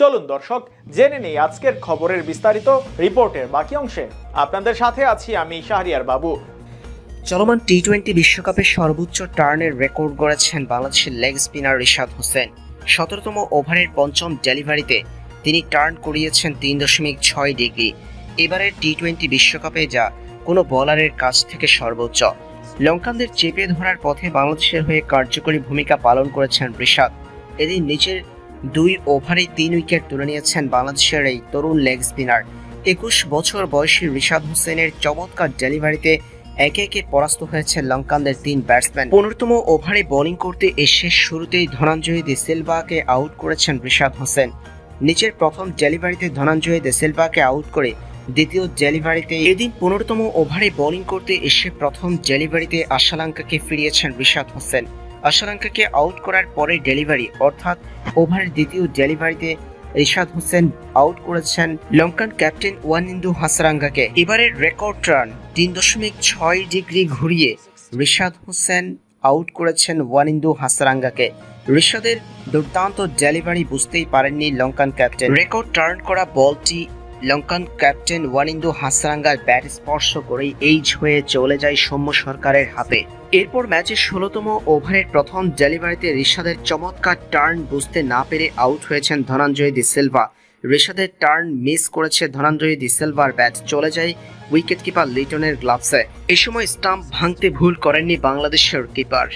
চলুন দর্শক, জেনে নেই আজকের খবরের বিস্তারিত রিপোর্টের বাকি অংশে। আপনাদের সাথে আছি আমি শাহরিয়ার বাবু। চলমান টি-20 বিশ্বকাপে সর্বোচ্চ টার্নের রেকর্ড গড়েছেন বাংলাদেশের লেগ স্পিনার রিশাদ হোসেন। 17তম ওভারের পঞ্চম ডেলিভারিতে তিনি টার্ন করিয়েছেন 3.6 ডিগ্রি। এবারের টি-20 বিশ্বকাপে যা কোনো বোলারের কাছ থেকে সর্বোচ্চ। লঙ্কানদের চেপে ধরার পথে বাংলাদেশের হয়ে কার্যকরী ভূমিকা পালন করেছেন রিশাদ। এদিন নিজের 2 ওভারে 3 উইকেট তুলে নিয়েছেন বাংলাদেশের এই তরুণ লেগ স্পিনার। 21 বছর বয়সী রিশাদ হোসেনের চমৎকার ডেলিভারিতে একে একে পরাস্ত হয়েছে লঙ্কানদের 3 ব্যাটসম্যান। 15তম ওভারে বোলিং করতে এসে শুরুতেই ধনঞ্জয় দে সিলভাকে আউট করেছেন রিশাদ হোসেন। নিচের প্রথম ডেলিভারিতে ধনঞ্জয় দে সিলভাকে আউট করে দ্বিতীয় ডেলিভারিতে এদিন 15তম ওভারে বোলিং করতে এসে প্রথম ডেলিভারিতে আশালঙ্কাকে ফিরিয়েছেন রিশাদ হোসেন। আশালঙ্কাকে আউট করার পরে ডেলিভারি অর্থাৎ ওভারের দ্বিতীয় ডেলিভারিতে রিশাদ হোসেন আউট করেছেন লঙ্কান ক্যাপ্টেন ওয়ানিন্দু হাসারাঙ্গাকে। এবারের রেকর্ড রান 3.6 ডিগ্রি ঘুরিয়ে রিশাদ হোসেন আউট করেছেন ওয়ানিন্দু হাসারাঙ্গাকে। রিশাদের দুর্দান্ত ডেলিভারি বুঝতেই পারেননি লঙ্কান ক্যাপ্টেন। রেকর্ড টার্ন করা বলটি লঙ্কান ক্যাপ্টেন ওয়ানিন্দু হাসারাঙ্গার ব্যাট স্পর্শ করেই এইচ হয়ে চলে যায় সৌম্য সরকারের হাতে। এরপর ম্যাচের 16তম ওভারের প্রথম ডেলিভারিতে রিশাদের চমৎকার টার্ন বুঝতে না পেরে আউট হয়েছেন ধনঞ্জয় দে সিলভা। রিশাদের টার্ন মিস করেছে ধনঞ্জয় দে সিলভার, ব্যাট চলে যায় উইকেট কিপার লিটনের গ্লাভসে। এ সময় স্টাম্প ভাঙতে ভুল করেননি বাংলাদেশের কিপার।